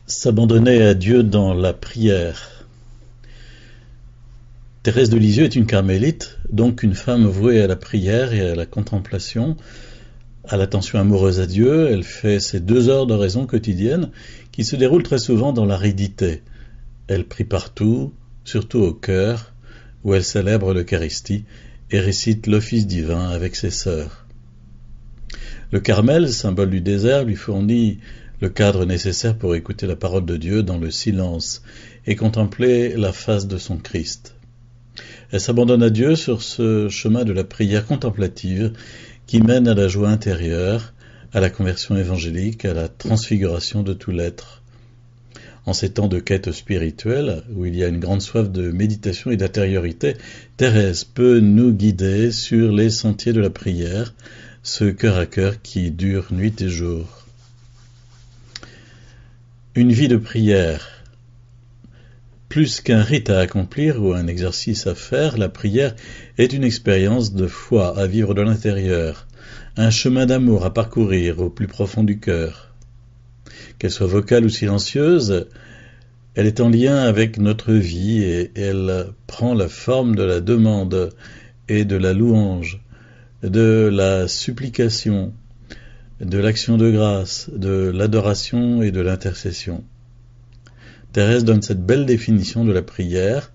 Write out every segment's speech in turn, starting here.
S'abandonner à Dieu dans la prière. Thérèse de Lisieux est une carmélite, donc une femme vouée à la prière et à la contemplation, à l'attention amoureuse à Dieu. Elle fait ses 2 heures d'oraison quotidienne qui se déroulent très souvent dans l'aridité. Elle prie partout, surtout au chœur, où elle célèbre l'Eucharistie et récite l'office divin avec ses sœurs. Le Carmel, symbole du désert, lui fournit le cadre nécessaire pour écouter la parole de Dieu dans le silence et contempler la face de son Christ. Elle s'abandonne à Dieu sur ce chemin de la prière contemplative qui mène à la joie intérieure, à la conversion évangélique, à la transfiguration de tout l'être. En ces temps de quête spirituelle, où il y a une grande soif de méditation et d'intériorité, Thérèse peut nous guider sur les sentiers de la prière, ce cœur à cœur qui dure nuit et jour. Une vie de prière. Plus qu'un rite à accomplir ou un exercice à faire, la prière est une expérience de foi à vivre de l'intérieur, un chemin d'amour à parcourir au plus profond du cœur. Qu'elle soit vocale ou silencieuse, elle est en lien avec notre vie et elle prend la forme de la demande et de la louange, de la supplication, de l'action de grâce, de l'adoration et de l'intercession. Thérèse donne cette belle définition de la prière.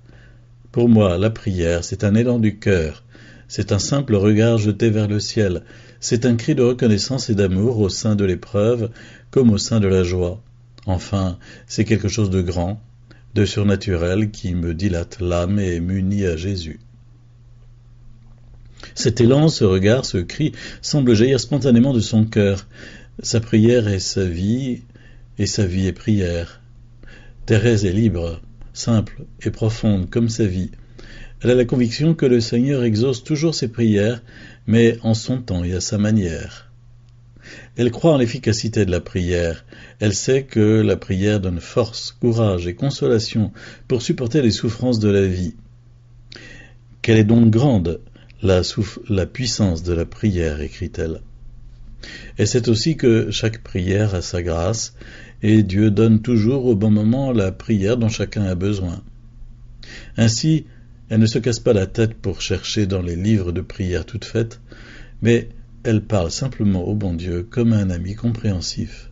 Pour moi, la prière, c'est un élan du cœur, c'est un simple regard jeté vers le ciel, c'est un cri de reconnaissance et d'amour au sein de l'épreuve comme au sein de la joie. Enfin, c'est quelque chose de grand, de surnaturel qui me dilate l'âme et m'unit à Jésus. Cet élan, ce regard, ce cri semble jaillir spontanément de son cœur. Sa prière est sa vie, et sa vie est prière. Thérèse est libre, simple et profonde comme sa vie. Elle a la conviction que le Seigneur exauce toujours ses prières, mais en son temps et à sa manière. Elle croit en l'efficacité de la prière. Elle sait que la prière donne force, courage et consolation pour supporter les souffrances de la vie. Qu'elle est donc grande, la puissance de la prière, écrit-elle. Elle sait aussi que chaque prière a sa grâce, et Dieu donne toujours au bon moment la prière dont chacun a besoin. Ainsi, elle ne se casse pas la tête pour chercher dans les livres de prière toutes faites, mais elle parle simplement au bon Dieu comme un ami compréhensif.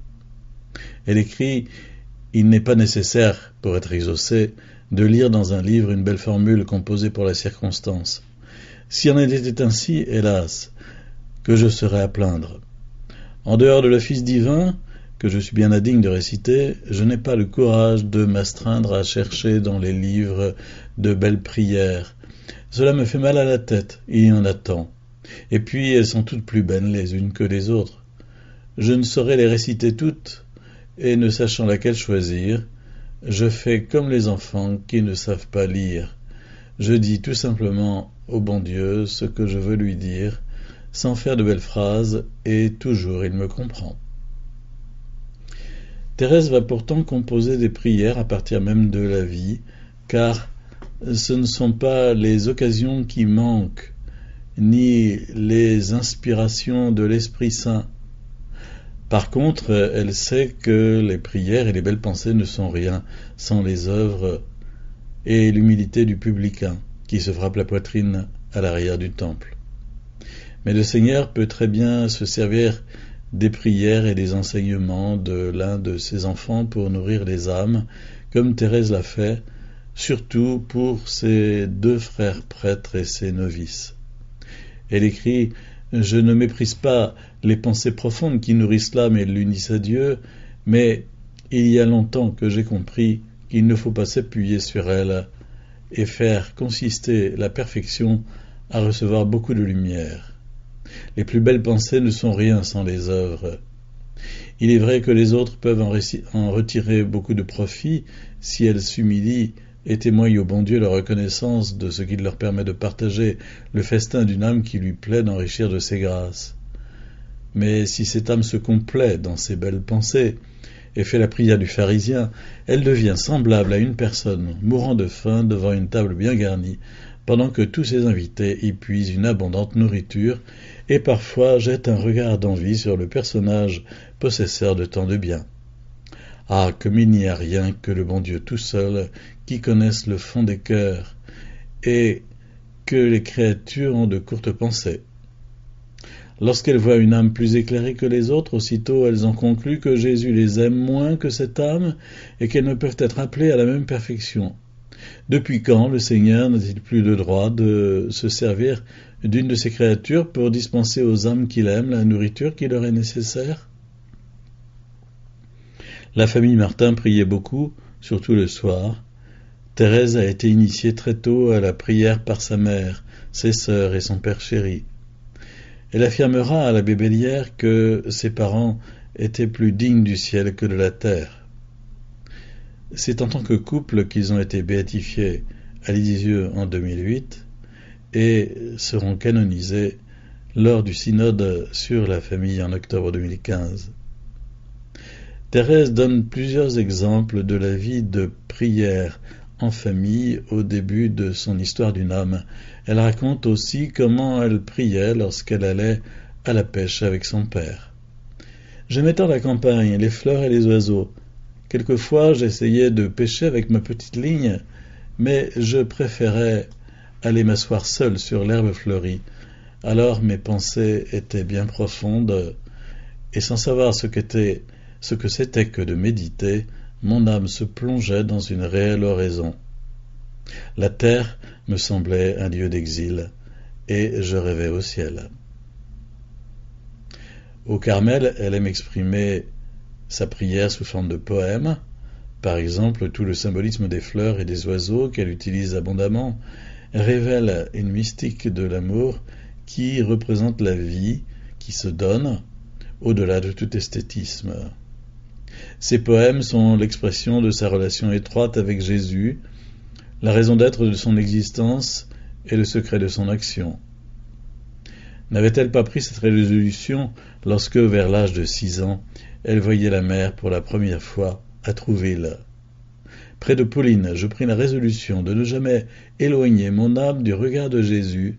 Elle écrit « Il n'est pas nécessaire, pour être exaucé, de lire dans un livre une belle formule composée pour la circonstance. S'il en était ainsi, hélas, que je serais à plaindre. En dehors de l'office divin, que je suis bien indigne de réciter, je n'ai pas le courage de m'astreindre à chercher dans les livres de belles prières. Cela me fait mal à la tête, il y en a tant. Et puis elles sont toutes plus belles les unes que les autres. Je ne saurais les réciter toutes, et ne sachant laquelle choisir, je fais comme les enfants qui ne savent pas lire. Je dis tout simplement au bon Dieu ce que je veux lui dire, sans faire de belles phrases, et toujours il me comprend. Thérèse va pourtant composer des prières à partir même de la vie, car ce ne sont pas les occasions qui manquent, ni les inspirations de l'Esprit Saint. Par contre, elle sait que les prières et les belles pensées ne sont rien sans les œuvres et l'humilité du publicain qui se frappe la poitrine à l'arrière du temple. Mais le Seigneur peut très bien se servir des prières et des enseignements de l'un de ses enfants pour nourrir les âmes, comme Thérèse l'a fait, surtout pour ses 2 frères prêtres et ses novices. Elle écrit « Je ne méprise pas les pensées profondes qui nourrissent l'âme et l'unissent à Dieu, mais il y a longtemps que j'ai compris qu'il ne faut pas s'appuyer sur elles et faire consister la perfection à recevoir beaucoup de lumière. Les plus belles pensées ne sont rien sans les œuvres. Il est vrai que les autres peuvent en retirer beaucoup de profit si elles s'humilient et témoignent au bon Dieu leur reconnaissance de ce qu'il leur permet de partager le festin d'une âme qui lui plaît d'enrichir de ses grâces. Mais si cette âme se complaît dans ses belles pensées et fait la prière du pharisien, elle devient semblable à une personne mourant de faim devant une table bien garnie, pendant que tous ses invités y puisent une abondante nourriture et parfois jettent un regard d'envie sur le personnage possesseur de tant de biens. Ah, comme il n'y a rien que le bon Dieu tout seul qui connaisse le fond des cœurs, et que les créatures ont de courtes pensées. Lorsqu'elles voient une âme plus éclairée que les autres, aussitôt elles en concluent que Jésus les aime moins que cette âme et qu'elles ne peuvent être appelées à la même perfection. Depuis quand le Seigneur n'a-t-il plus le droit de se servir d'une de ses créatures pour dispenser aux âmes qu'il aime la nourriture qui leur est nécessaire? La famille Martin priait beaucoup, surtout le soir. Thérèse a été initiée très tôt à la prière par sa mère, ses sœurs et son père chéri. Elle affirmera à l'abbé Bellière que ses parents étaient plus dignes du ciel que de la terre. C'est en tant que couple qu'ils ont été béatifiés à Lisieux en 2008 et seront canonisés lors du synode sur la famille en octobre 2015. Thérèse donne plusieurs exemples de la vie de prière en famille au début de son histoire d'une âme. Elle raconte aussi comment elle priait lorsqu'elle allait à la pêche avec son père. J'aimais tant la campagne, les fleurs et les oiseaux. Quelquefois, j'essayais de pêcher avec ma petite ligne, mais je préférais aller m'asseoir seul sur l'herbe fleurie. Alors mes pensées étaient bien profondes, et sans savoir ce que c'était que de méditer, mon âme se plongeait dans une réelle oraison. La terre me semblait un lieu d'exil, et je rêvais au ciel. Au Carmel, elle aime exprimer sa prière sous forme de poème, par exemple tout le symbolisme des fleurs et des oiseaux qu'elle utilise abondamment révèle une mystique de l'amour qui représente la vie qui se donne au-delà de tout esthétisme. Ces poèmes sont l'expression de sa relation étroite avec Jésus, la raison d'être de son existence et le secret de son action. N'avait-elle pas pris cette résolution lorsque, vers l'âge de 6 ans, elle voyait la mer pour la première fois à Trouville? Près de Pauline, je pris la résolution de ne jamais éloigner mon âme du regard de Jésus,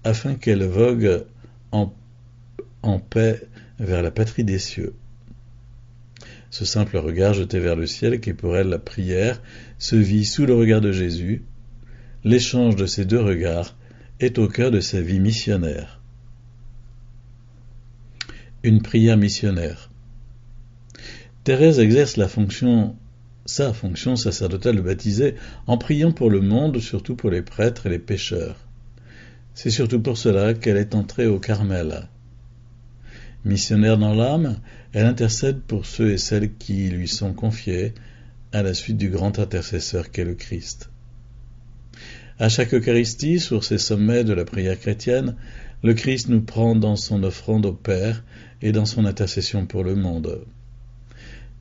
afin qu'elle vogue en paix vers la patrie des cieux. Ce simple regard jeté vers le ciel, qui est pour elle la prière, se vit sous le regard de Jésus. L'échange de ces deux regards est au cœur de sa vie missionnaire. Une prière missionnaire. Thérèse exerce sa fonction sacerdotale de baptisée en priant pour le monde, surtout pour les prêtres et les pécheurs. C'est surtout pour cela qu'elle est entrée au Carmel. Missionnaire dans l'âme, elle intercède pour ceux et celles qui lui sont confiés à la suite du grand intercesseur qu'est le Christ. À chaque Eucharistie, sur ces sommets de la prière chrétienne, le Christ nous prend dans son offrande au Père et dans son intercession pour le monde.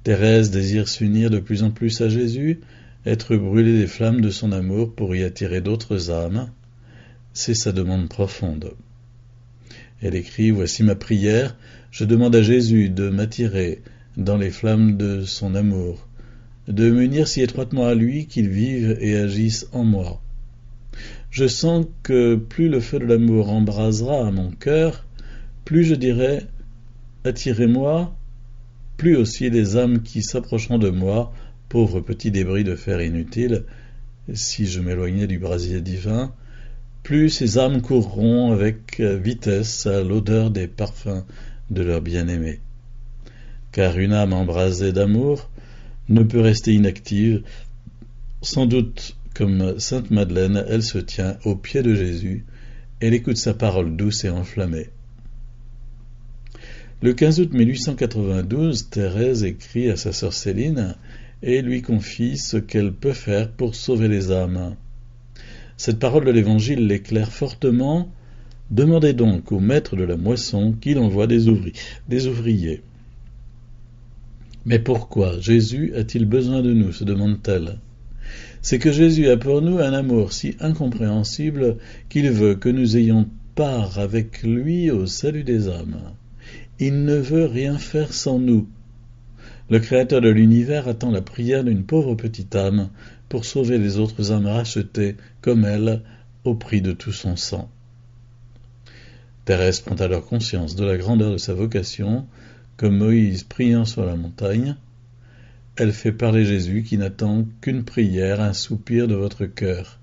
Thérèse désire s'unir de plus en plus à Jésus, être brûlée des flammes de son amour pour y attirer d'autres âmes. C'est sa demande profonde. Elle écrit « Voici ma prière, je demande à Jésus de m'attirer dans les flammes de son amour, de m'unir si étroitement à lui qu'il vive et agisse en moi. Je sens que plus le feu de l'amour embrasera à mon cœur, plus je dirai « Attirez-moi », plus aussi les âmes qui s'approcheront de moi, pauvres petits débris de fer inutiles, si je m'éloignais du brasier divin, plus ces âmes courront avec vitesse à l'odeur des parfums de leur bien-aimé. Car une âme embrasée d'amour ne peut rester inactive. Sans doute, comme Sainte Madeleine, elle se tient aux pieds de Jésus, elle écoute sa parole douce et enflammée. Le 15 août 1892, Thérèse écrit à sa sœur Céline et lui confie ce qu'elle peut faire pour sauver les âmes. Cette parole de l'Évangile l'éclaire fortement. Demandez donc au maître de la moisson qu'il envoie des ouvriers. Mais pourquoi Jésus a-t-il besoin de nous, se demande-t-elle. C'est que Jésus a pour nous un amour si incompréhensible qu'il veut que nous ayons part avec lui au salut des âmes. Il ne veut rien faire sans nous. Le Créateur de l'univers attend la prière d'une pauvre petite âme pour sauver les autres âmes rachetées, comme elle, au prix de tout son sang. Thérèse prend alors conscience de la grandeur de sa vocation, comme Moïse priant sur la montagne. elle fait parler Jésus qui n'attend qu'une prière, un soupir de votre cœur.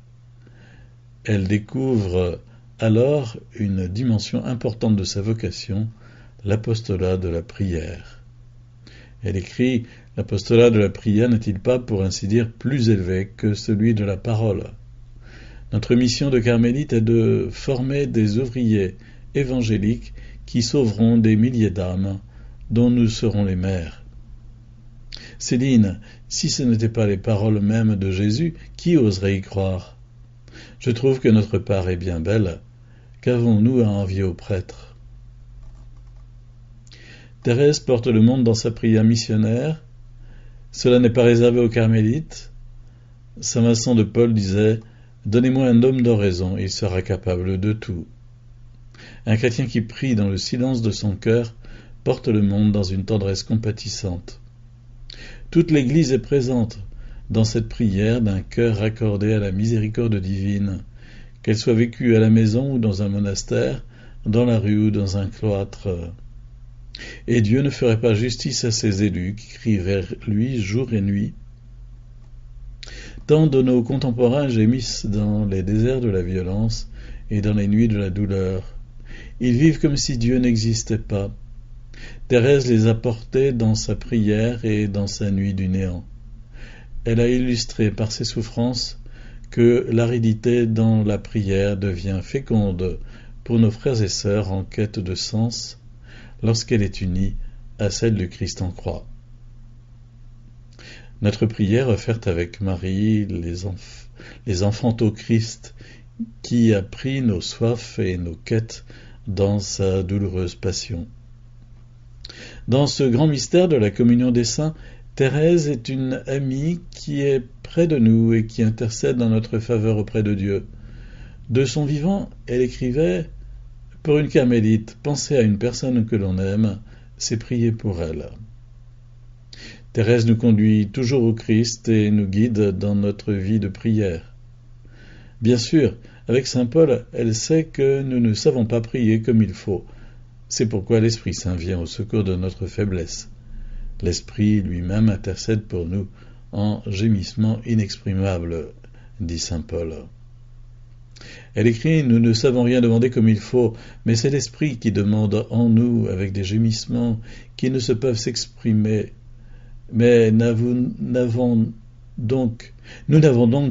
Elle découvre alors une dimension importante de sa vocation, l'apostolat de la prière. Elle écrit « L'apostolat de la prière n'est-il pas, pour ainsi dire, plus élevé que celui de la parole ?» Notre mission de carmélite est de former des ouvriers évangéliques qui sauveront des milliers d'âmes, dont nous serons les maires. Céline, si ce n'étaient pas les paroles mêmes de Jésus, qui oserait y croire ? Je trouve que notre part est bien belle. Qu'avons-nous à envier aux prêtres ? Thérèse porte le monde dans sa prière missionnaire. Cela n'est pas réservé aux carmélites. Saint Vincent de Paul disait « Donnez-moi un homme d'oraison, il sera capable de tout ». Un chrétien qui prie dans le silence de son cœur porte le monde dans une tendresse compatissante. Toute l'Église est présente dans cette prière d'un cœur raccordé à la miséricorde divine, qu'elle soit vécue à la maison ou dans un monastère, dans la rue ou dans un cloître. Et Dieu ne ferait pas justice à ses élus qui crient vers lui jour et nuit. Tant de nos contemporains gémissent dans les déserts de la violence et dans les nuits de la douleur. Ils vivent comme si Dieu n'existait pas. Thérèse les a portés dans sa prière et dans sa nuit du néant. Elle a illustré par ses souffrances que l'aridité dans la prière devient féconde pour nos frères et sœurs en quête de sens lorsqu'elle est unie à celle du Christ en croix. Notre prière offerte avec Marie, les enfants au Christ, qui a pris nos soifs et nos quêtes dans sa douloureuse passion. Dans ce grand mystère de la communion des saints, Thérèse est une amie qui est près de nous et qui intercède en notre faveur auprès de Dieu. De son vivant, elle écrivait « Pour une carmélite, penser à une personne que l'on aime, c'est prier pour elle ». Thérèse nous conduit toujours au Christ et nous guide dans notre vie de prière. Bien sûr, avec saint Paul, elle sait que nous ne savons pas prier comme il faut. C'est pourquoi l'Esprit Saint vient au secours de notre faiblesse. L'Esprit lui-même intercède pour nous en gémissements inexprimables, dit saint Paul. Elle écrit « Nous ne savons rien demander comme il faut, mais c'est l'Esprit qui demande en nous avec des gémissements qui ne se peuvent s'exprimer. Mais nous n'avons donc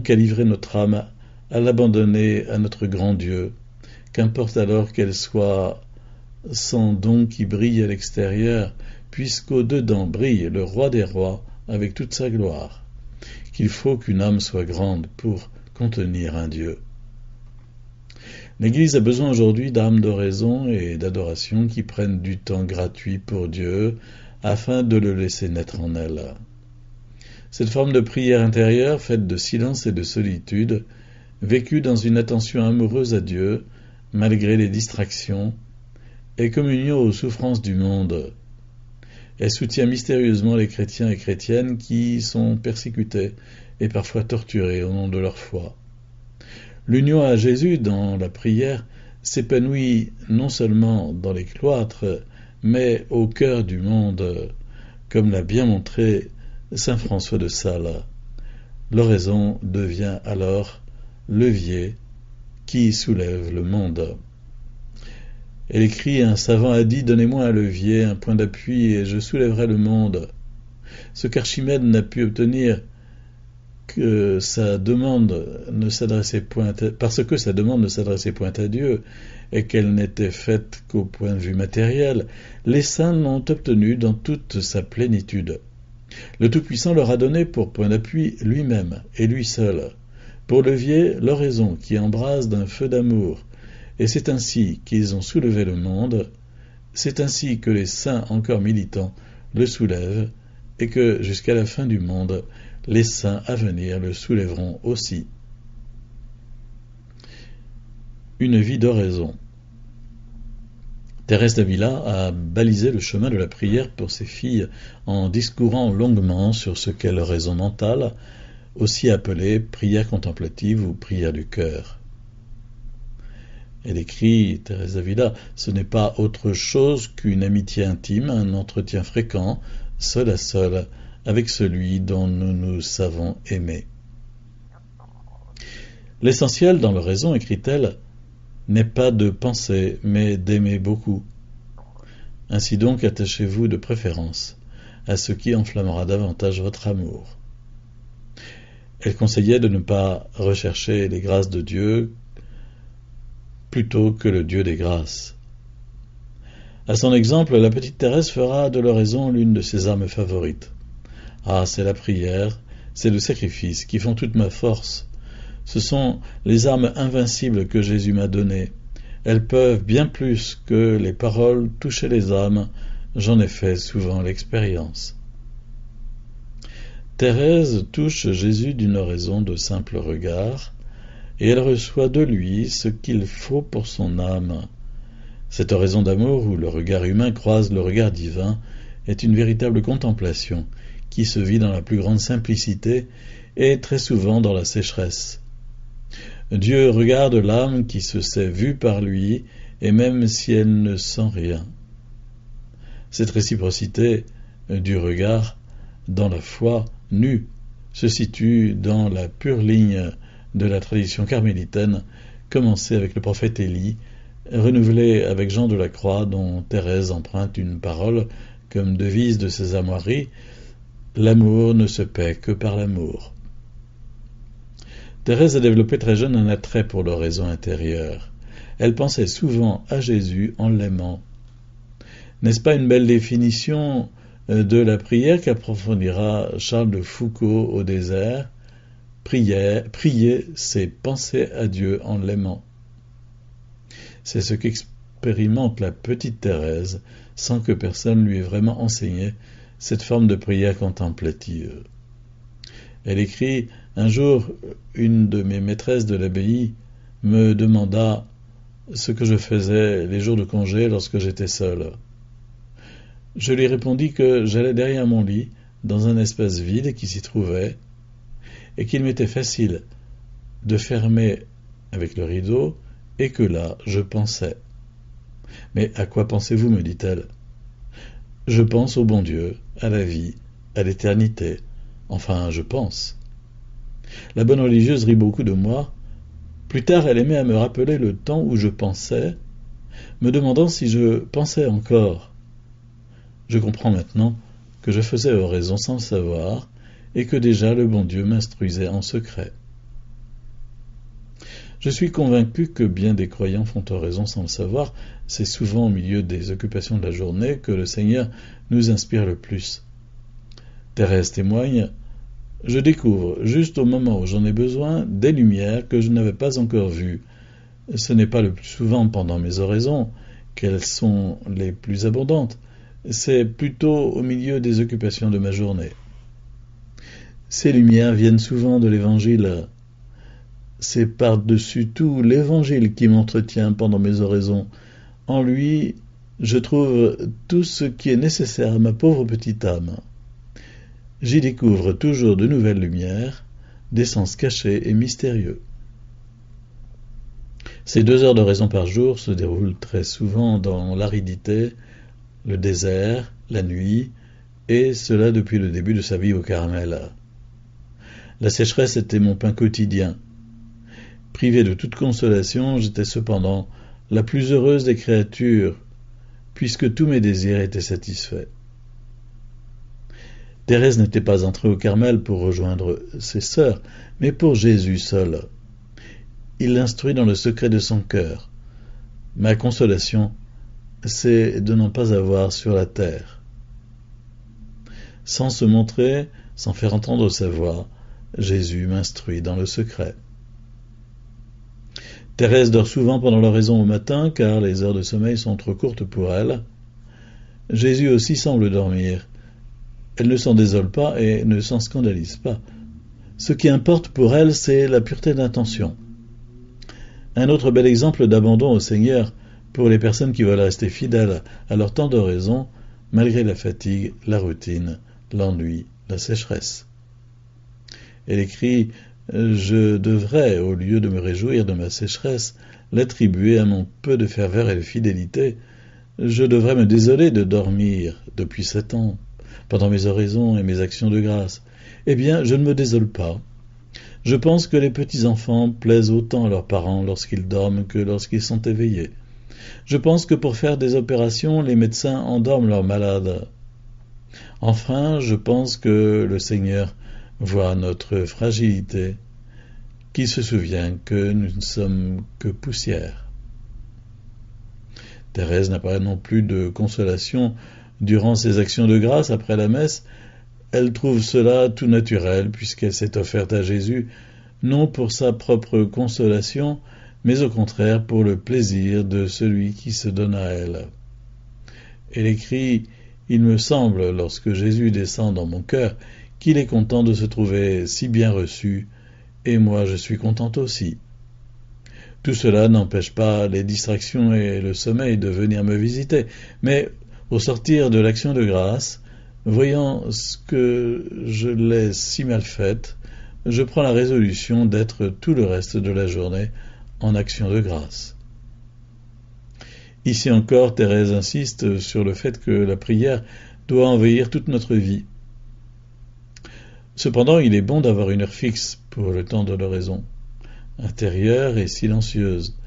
qu'à livrer notre âme, à l'abandonner à notre grand Dieu, qu'importe alors qu'elle soit sans don qui brille à l'extérieur, puisqu'au-dedans brille le roi des rois avec toute sa gloire, qu'il faut qu'une âme soit grande pour contenir un Dieu. L'Église a besoin aujourd'hui d'âmes d'oraison et d'adoration qui prennent du temps gratuit pour Dieu afin de le laisser naître en elle. Cette forme de prière intérieure, faite de silence et de solitude, vécue dans une attention amoureuse à Dieu, malgré les distractions, est communion aux souffrances du monde. Elle soutient mystérieusement les chrétiens et chrétiennes qui sont persécutés et parfois torturés au nom de leur foi. L'union à Jésus dans la prière s'épanouit non seulement dans les cloîtres, mais au cœur du monde, comme l'a bien montré saint François de Sales. L'oraison devient alors levier qui soulève le monde. Elle écrit « Un savant a dit « Donnez-moi un levier, un point d'appui, et je soulèverai le monde ». Ce qu'Archimède n'a pu obtenir que sa demande ne s'adressait point parce que sa demande ne s'adressait point à Dieu et qu'elle n'était faite qu'au point de vue matériel, les saints l'ont obtenu dans toute sa plénitude. Le Tout-Puissant leur a donné pour point d'appui lui-même et lui seul, pour levier l'oraison qui embrase d'un feu d'amour, et c'est ainsi qu'ils ont soulevé le monde, c'est ainsi que les saints encore militants le soulèvent, et que jusqu'à la fin du monde, les saints à venir le soulèveront aussi. Une vie d'oraison. Thérèse d'Avila a balisé le chemin de la prière pour ses filles en discourant longuement sur ce qu'est l'oraison mentale, aussi appelée prière contemplative ou prière du cœur. Elle écrit, Thérèse d'Avila, ce n'est pas autre chose qu'une amitié intime, un entretien fréquent, seul à seul, avec celui dont nous nous savons aimer. L'essentiel dans l'oraison, écrit-elle, n'est pas de penser, mais d'aimer beaucoup. Ainsi donc, attachez-vous de préférence à ce qui enflammera davantage votre amour. Elle conseillait de ne pas rechercher les grâces de Dieu plutôt que le Dieu des grâces. À son exemple, la petite Thérèse fera de l'oraison l'une de ses armes favorites. Ah, c'est la prière, c'est le sacrifice qui font toute ma force. Ce sont les armes invincibles que Jésus m'a données. Elles peuvent, bien plus que les paroles, toucher les âmes. J'en ai fait souvent l'expérience. Thérèse touche Jésus d'une oraison de simple regard, et elle reçoit de lui ce qu'il faut pour son âme. Cette oraison d'amour où le regard humain croise le regard divin est une véritable contemplation qui se vit dans la plus grande simplicité et très souvent dans la sécheresse. Dieu regarde l'âme qui se sait vue par lui, et même si elle ne sent rien. Cette réciprocité du regard dans la foi nue se situe dans la pure ligne de la tradition carmélitaine, commencée avec le prophète Élie, renouvelée avec Jean de la Croix, dont Thérèse emprunte une parole comme devise de ses armoiries: « L'amour ne se paie que par l'amour ». Thérèse a développé très jeune un attrait pour l'oraison intérieure. Elle pensait souvent à Jésus en l'aimant. N'est-ce pas une belle définition de la prière qu'approfondira Charles de Foucault au désert? Prier, c'est penser à Dieu en l'aimant. C'est ce qu'expérimente la petite Thérèse, sans que personne lui ait vraiment enseigné cette forme de prière contemplative. Elle écrit: « Un jour, une de mes maîtresses de l'abbaye me demanda ce que je faisais les jours de congé lorsque j'étais seule. Je lui répondis que j'allais derrière mon lit, dans un espace vide qui s'y trouvait, et qu'il m'était facile de fermer avec le rideau, et que là, je pensais. Mais à quoi pensez-vous, me dit-elle? Je pense au bon Dieu, à la vie, à l'éternité. Enfin, je pense. La bonne religieuse rit beaucoup de moi. Plus tard, elle aimait à me rappeler le temps où je pensais, me demandant si je pensais encore. Je comprends maintenant que je faisais oraison sans le savoir, et que déjà le bon Dieu m'instruisait en secret. Je suis convaincu que bien des croyants font oraison sans le savoir. C'est souvent au milieu des occupations de la journée que le Seigneur nous inspire le plus. Thérèse témoigne: « Je découvre, juste au moment où j'en ai besoin, des lumières que je n'avais pas encore vues. Ce n'est pas le plus souvent pendant mes oraisons qu'elles sont les plus abondantes, c'est plutôt au milieu des occupations de ma journée. Ces lumières viennent souvent de l'Évangile. C'est par-dessus tout l'Évangile qui m'entretient pendant mes oraisons. En lui, je trouve tout ce qui est nécessaire à ma pauvre petite âme. J'y découvre toujours de nouvelles lumières, des sens cachés et mystérieux. » Ces 2 heures d'oraison par jour se déroulent très souvent dans l'aridité, le désert, la nuit, et cela depuis le début de sa vie au Carmel. La sécheresse était mon pain quotidien. Privé de toute consolation, j'étais cependant la plus heureuse des créatures, puisque tous mes désirs étaient satisfaits. Thérèse n'était pas entrée au Carmel pour rejoindre ses sœurs, mais pour Jésus seul. Il l'instruit dans le secret de son cœur. Ma consolation, c'est de n'en pas avoir sur la terre. Sans se montrer, sans faire entendre sa voix, Jésus m'instruit dans le secret. Thérèse dort souvent pendant l'oraison au matin, car les heures de sommeil sont trop courtes pour elle. Jésus aussi semble dormir. Elle ne s'en désole pas et ne s'en scandalise pas. Ce qui importe pour elle, c'est la pureté d'intention. Un autre bel exemple d'abandon au Seigneur pour les personnes qui veulent rester fidèles à leur temps d'oraison, malgré la fatigue, la routine, l'ennui, la sécheresse. Elle écrit: « Je devrais, au lieu de me réjouir de ma sécheresse, l'attribuer à mon peu de ferveur et de fidélité. Je devrais me désoler de dormir depuis 7 ans. pendant mes oraisons et mes actions de grâce. Eh bien, je ne me désole pas. Je pense que les petits-enfants plaisent autant à leurs parents lorsqu'ils dorment que lorsqu'ils sont éveillés. Je pense que pour faire des opérations, les médecins endorment leurs malades. Enfin, je pense que le Seigneur voit notre fragilité, qu'il se souvient que nous ne sommes que poussière. Thérèse n'a pas non plus de consolation durant ses actions de grâce après la messe. Elle trouve cela tout naturel puisqu'elle s'est offerte à Jésus, non pour sa propre consolation, mais au contraire pour le plaisir de celui qui se donne à elle. Elle écrit « Il me semble, lorsque Jésus descend dans mon cœur, qu'il est content de se trouver si bien reçu, et moi je suis contente aussi. » Tout cela n'empêche pas les distractions et le sommeil de venir me visiter, mais au sortir de l'action de grâce, voyant ce que je l'ai si mal faite, je prends la résolution d'être tout le reste de la journée en action de grâce. Ici encore, Thérèse insiste sur le fait que la prière doit envahir toute notre vie. Cependant, il est bon d'avoir une heure fixe pour le temps de l'oraison, intérieure et silencieuse.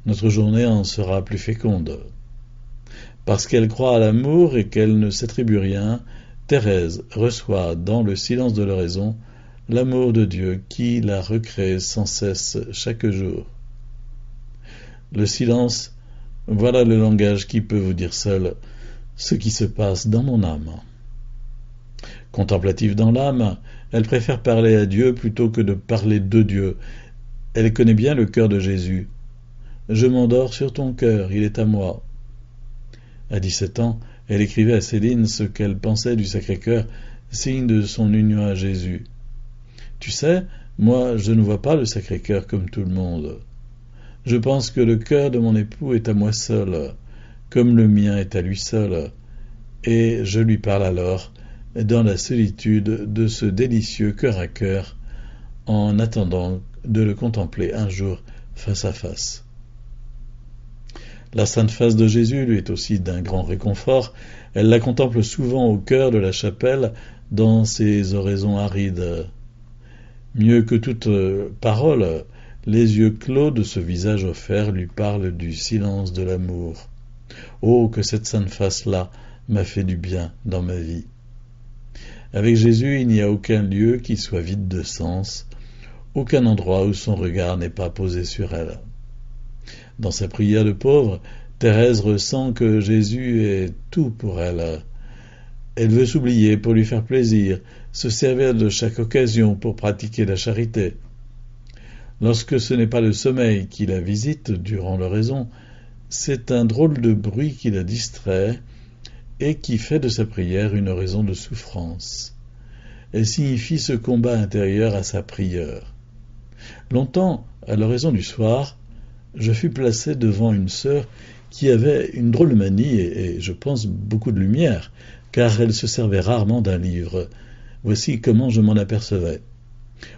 Notre journée en sera plus féconde. Parce qu'elle croit à l'amour et qu'elle ne s'attribue rien, Thérèse reçoit dans le silence de l'oraison l'amour de Dieu qui la recrée sans cesse chaque jour. Le silence, voilà le langage qui peut vous dire seul ce qui se passe dans mon âme. Contemplative dans l'âme, elle préfère parler à Dieu plutôt que de parler de Dieu. Elle connaît bien le cœur de Jésus. « Je m'endors sur ton cœur, il est à moi. » À 17 ans, elle écrivait à Céline ce qu'elle pensait du Sacré-Cœur, signe de son union à Jésus. « Tu sais, moi je ne vois pas le Sacré-Cœur comme tout le monde. Je pense que le cœur de mon époux est à moi seul, comme le mien est à lui seul, et je lui parle alors dans la solitude de ce délicieux cœur à cœur, en attendant de le contempler un jour face à face. » La sainte face de Jésus lui est aussi d'un grand réconfort. Elle la contemple souvent au cœur de la chapelle dans ses oraisons arides. Mieux que toute parole, les yeux clos de ce visage offert lui parlent du silence de l'amour. Oh, que cette sainte face-là m'a fait du bien dans ma vie. Avec Jésus, il n'y a aucun lieu qui soit vide de sens, aucun endroit où son regard n'est pas posé sur elle. Dans sa prière de pauvre, Thérèse ressent que Jésus est tout pour elle. Elle veut s'oublier pour lui faire plaisir, se servir de chaque occasion pour pratiquer la charité. Lorsque ce n'est pas le sommeil qui la visite durant l'oraison, c'est un drôle de bruit qui la distrait et qui fait de sa prière une oraison de souffrance. Elle signifie ce combat intérieur à sa prière. Longtemps, à l'oraison du soir, je fus placé devant une sœur qui avait une drôle de manie et je pense beaucoup de lumière, car elle se servait rarement d'un livre. Voici comment je m'en apercevais.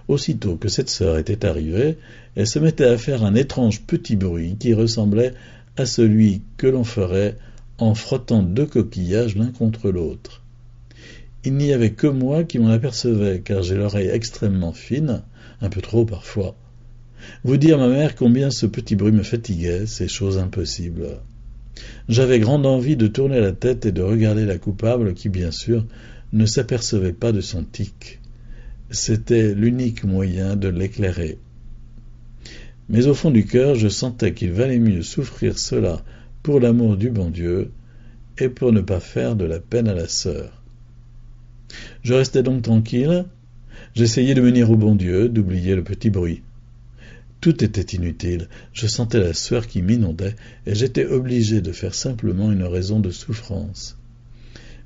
Aussitôt que cette sœur était arrivée, elle se mettait à faire un étrange petit bruit qui ressemblait à celui que l'on ferait en frottant deux coquillages l'un contre l'autre. Il n'y avait que moi qui m'en apercevais, car j'ai l'oreille extrêmement fine, un peu trop parfois. Vous dire, ma mère, combien ce petit bruit me fatiguait, c'est chose impossible. J'avais grande envie de tourner la tête et de regarder la coupable qui, bien sûr, ne s'apercevait pas de son tic. C'était l'unique moyen de l'éclairer. Mais au fond du cœur, je sentais qu'il valait mieux souffrir cela pour l'amour du bon Dieu et pour ne pas faire de la peine à la sœur. Je restais donc tranquille, j'essayais de venir au bon Dieu, d'oublier le petit bruit. Tout était inutile, je sentais la sueur qui m'inondait et j'étais obligé de faire simplement une oraison de souffrance.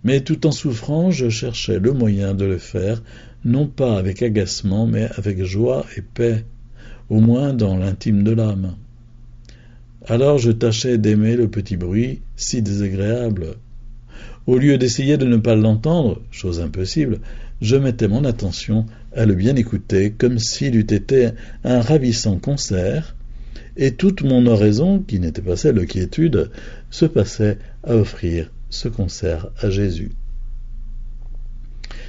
Mais tout en souffrant, je cherchais le moyen de le faire, non pas avec agacement, mais avec joie et paix, au moins dans l'intime de l'âme. Alors je tâchais d'aimer le petit bruit si désagréable. Au lieu d'essayer de ne pas l'entendre, chose impossible, je mettais mon attention à le bien écouter comme s'il eût été un ravissant concert, et toute mon oraison, qui n'était pas celle de quiétude, se passait à offrir ce concert à Jésus.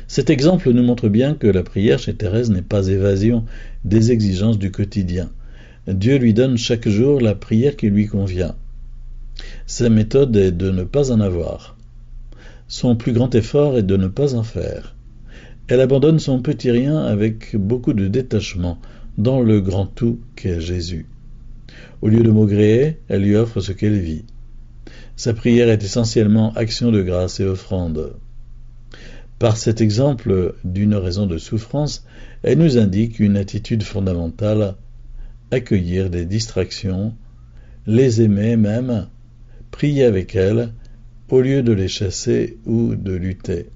Cet exemple nous montre bien que la prière chez Thérèse n'est pas évasion des exigences du quotidien. Dieu lui donne chaque jour la prière qui lui convient. Sa méthode est de ne pas en avoir. Son plus grand effort est de ne pas en faire. Elle abandonne son petit rien avec beaucoup de détachement dans le grand tout qu'est Jésus. Au lieu de maugréer, elle lui offre ce qu'elle vit. Sa prière est essentiellement action de grâce et offrande. Par cet exemple d'une raison de souffrance, elle nous indique une attitude fondamentale: accueillir des distractions, les aimer même, prier avec elles, au lieu de les chasser ou de lutter.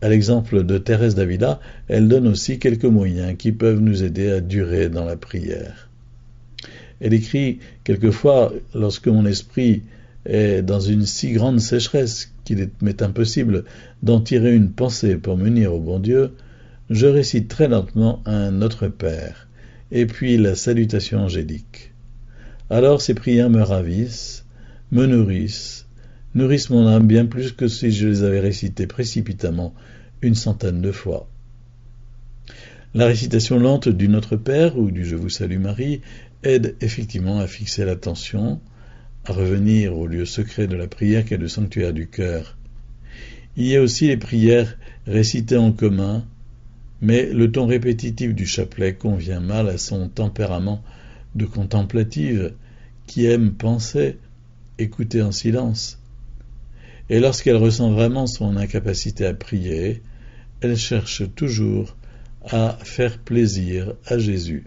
À l'exemple de Thérèse d'Avila, elle donne aussi quelques moyens qui peuvent nous aider à durer dans la prière. Elle écrit: quelquefois, lorsque mon esprit est dans une si grande sécheresse qu'il m'est impossible d'en tirer une pensée pour m'unir au bon Dieu, je récite très lentement un Notre Père, et puis la salutation angélique. Alors ces prières me ravissent, me nourrissent mon âme bien plus que si je les avais récitées précipitamment une centaine de fois. La récitation lente du Notre Père ou du Je vous salue Marie aide effectivement à fixer l'attention, à revenir au lieu secret de la prière qu'est le sanctuaire du cœur. Il y a aussi les prières récitées en commun, mais le ton répétitif du chapelet convient mal à son tempérament de contemplative qui aime penser, écouter en silence. Et lorsqu'elle ressent vraiment son incapacité à prier, elle cherche toujours à faire plaisir à Jésus.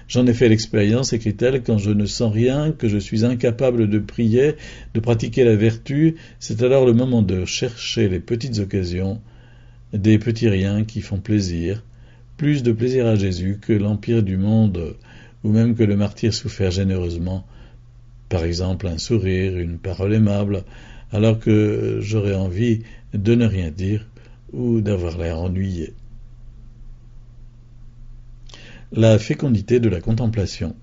J'en ai fait l'expérience, écrit-elle, quand je ne sens rien, que je suis incapable de prier, de pratiquer la vertu, c'est alors le moment de chercher les petites occasions, des petits riens qui font plaisir, plus de plaisir à Jésus que l'empire du monde, ou même que le martyre souffert généreusement, par exemple un sourire, une parole aimable, alors que j'aurais envie de ne rien dire ou d'avoir l'air ennuyé. La fécondité de la contemplation.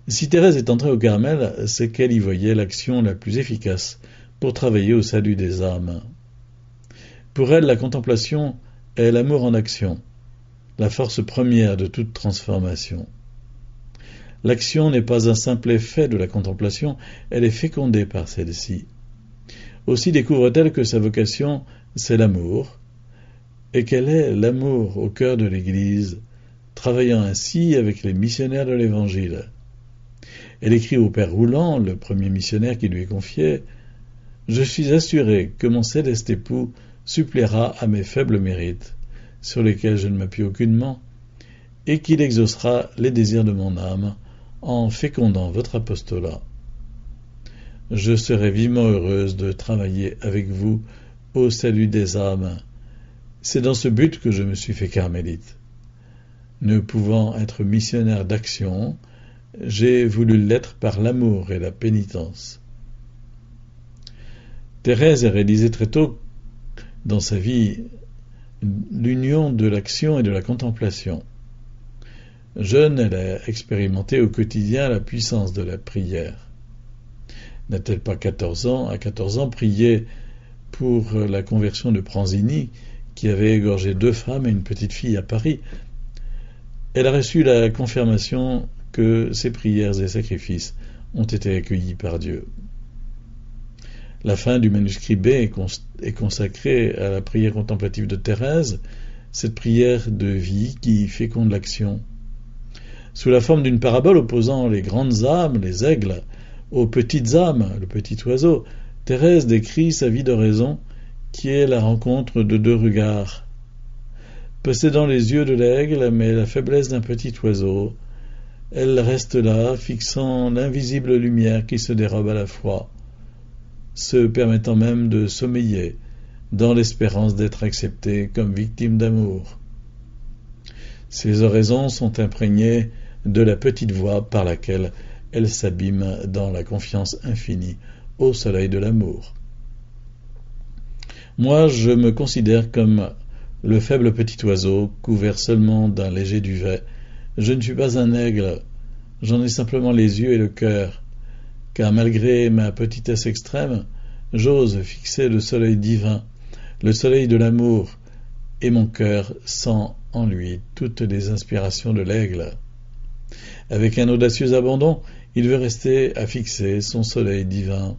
Si Thérèse est entrée au Carmel, c'est qu'elle y voyait l'action la plus efficace pour travailler au salut des âmes. Pour elle, la contemplation est l'amour en action, la force première de toute transformation. L'action n'est pas un simple effet de la contemplation, elle est fécondée par celle-ci. Aussi découvre-t-elle que sa vocation, c'est l'amour, et qu'elle est l'amour au cœur de l'Église, travaillant ainsi avec les missionnaires de l'Évangile. Elle écrit au Père Roulant, le premier missionnaire qui lui est confié: « Je suis assuré que mon céleste époux suppléera à mes faibles mérites, sur lesquels je ne m'appuie aucunement, et qu'il exaucera les désirs de mon âme, en fécondant votre apostolat. Je serai vivement heureuse de travailler avec vous au salut des âmes. C'est dans ce but que je me suis fait carmélite. Ne pouvant être missionnaire d'action, j'ai voulu l'être par l'amour et la pénitence. » Thérèse a réalisé très tôt dans sa vie l'union de l'action et de la contemplation. Jeune, elle a expérimenté au quotidien la puissance de la prière. N'a-t-elle pas à 14 ans, prié pour la conversion de Pranzini, qui avait égorgé 2 femmes et une petite fille à Paris? Elle a reçu la confirmation que ses prières et sacrifices ont été accueillis par Dieu. La fin du manuscrit B est consacrée à la prière contemplative de Thérèse, cette prière de vie qui féconde l'action. Sous la forme d'une parabole opposant les grandes âmes, les aigles, aux petites âmes, le petit oiseau, Thérèse décrit sa vie d'oraison qui est la rencontre de 2 regards. Possédant les yeux de l'aigle, mais la faiblesse d'un petit oiseau, elle reste là, fixant l'invisible lumière qui se dérobe à la fois, se permettant même de sommeiller, dans l'espérance d'être acceptée comme victime d'amour. Ses oraisons sont imprégnées de la petite voix par laquelle elle s'abîme dans la confiance infinie au soleil de l'amour. Moi, je me considère comme le faible petit oiseau, couvert seulement d'un léger duvet. Je ne suis pas un aigle, j'en ai simplement les yeux et le cœur, car malgré ma petitesse extrême, j'ose fixer le soleil divin le soleil de l'amour, et mon cœur sent en lui toutes les inspirations de l'aigle. Avec un audacieux abandon, il veut rester à fixer son soleil divin.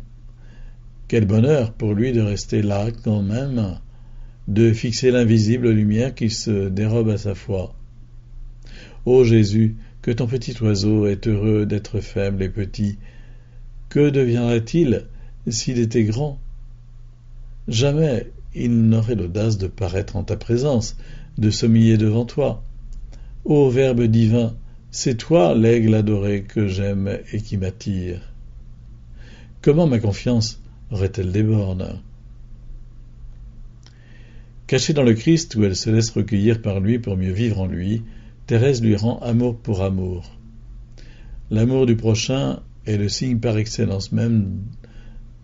Quel bonheur pour lui de rester là quand même, de fixer l'invisible lumière qui se dérobe à sa foi. Ô Jésus, que ton petit oiseau est heureux d'être faible et petit. Que deviendrait-il s'il était grand? Jamais il n'aurait l'audace de paraître en ta présence, de s'humilier devant toi. Ô Verbe divin, c'est toi l'aigle adoré que j'aime et qui m'attire. Comment ma confiance aurait-elle des bornes? Cachée dans le Christ où elle se laisse recueillir par lui pour mieux vivre en lui, Thérèse lui rend amour pour amour. L'amour du prochain est le signe par excellence même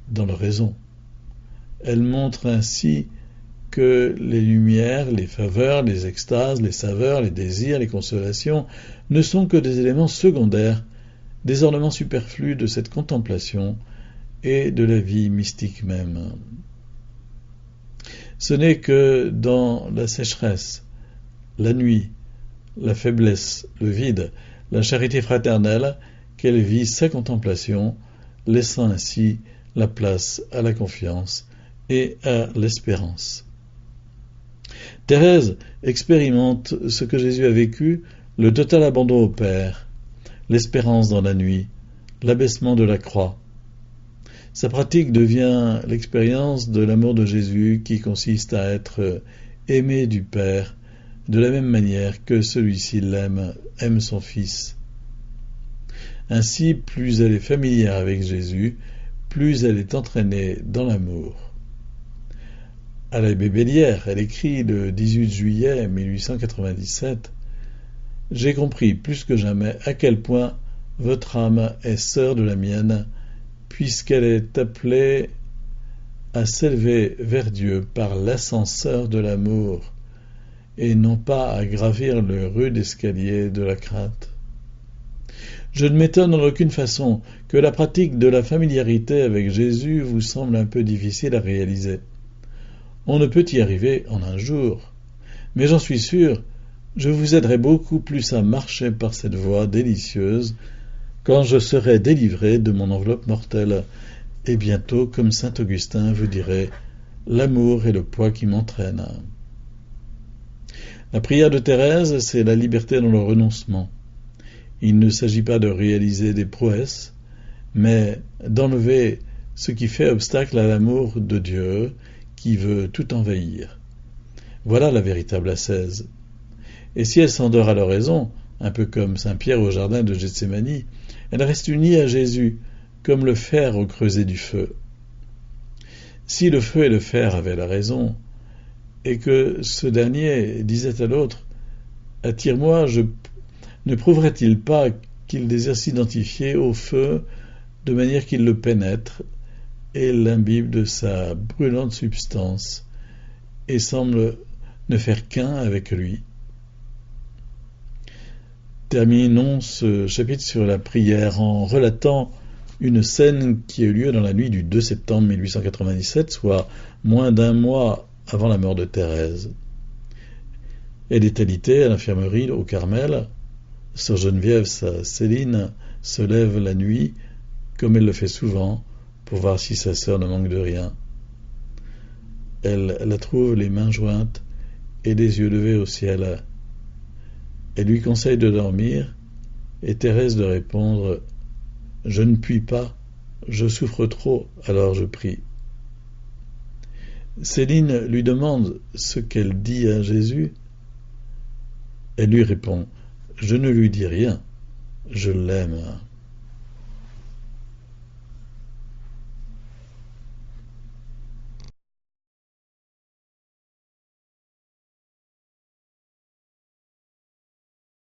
dans l'oraison. Elle montre ainsi que les lumières, les faveurs, les extases, les saveurs, les désirs, les consolations ne sont que des éléments secondaires, des ornements superflus de cette contemplation et de la vie mystique même. Ce n'est que dans la sécheresse, la nuit, la faiblesse, le vide, la charité fraternelle qu'elle vit sa contemplation, laissant ainsi la place à la confiance et à l'espérance. Thérèse expérimente ce que Jésus a vécu, le total abandon au Père, l'espérance dans la nuit, l'abaissement de la croix. Sa pratique devient l'expérience de l'amour de Jésus qui consiste à être aimé du Père de la même manière que celui-ci aime son Fils. Ainsi, plus elle est familière avec Jésus, plus elle est entraînée dans l'amour. À l'abbé Bellière, elle écrit le 18 juillet 1897 « J'ai compris plus que jamais à quel point votre âme est sœur de la mienne, puisqu'elle est appelée à s'élever vers Dieu par l'ascenseur de l'amour, et non pas à gravir le rude escalier de la crainte. Je ne m'étonne en aucune façon que la pratique de la familiarité avec Jésus vous semble un peu difficile à réaliser. On ne peut y arriver en un jour, mais j'en suis sûr, je vous aiderai beaucoup plus à marcher par cette voie délicieuse quand je serai délivré de mon enveloppe mortelle, et bientôt, comme saint Augustin vous dirait, l'amour est le poids qui m'entraîne. La prière de Thérèse, c'est la liberté dans le renoncement. Il ne s'agit pas de réaliser des prouesses, mais d'enlever ce qui fait obstacle à l'amour de Dieu qui veut tout envahir. Voilà la véritable ascèse. Et si elle s'endort à l'oraison, un peu comme saint Pierre au jardin de Gethsémani, elle reste unie à Jésus, comme le fer au creuset du feu. Si le feu et le fer avaient la raison, et que ce dernier disait à l'autre « Attire-moi », ne prouverait-il pas qu'il désire s'identifier au feu de manière qu'il le pénètre et l'imbibe de sa brûlante substance et semble ne faire qu'un avec lui? Terminons ce chapitre sur la prière en relatant une scène qui a eu lieu dans la nuit du 2 septembre 1897, soit moins d'un mois avant la mort de Thérèse. Elle est alitée à l'infirmerie au Carmel. Sœur Geneviève, sa Céline, se lève la nuit, comme elle le fait souvent, pour voir si sa sœur ne manque de rien. Elle la trouve les mains jointes et les yeux levés au ciel. Elle lui conseille de dormir, et Thérèse de répondre « Je ne puis pas, je souffre trop, alors je prie ». Céline lui demande ce qu'elle dit à Jésus. Elle lui répond « Je ne lui dis rien, je l'aime ».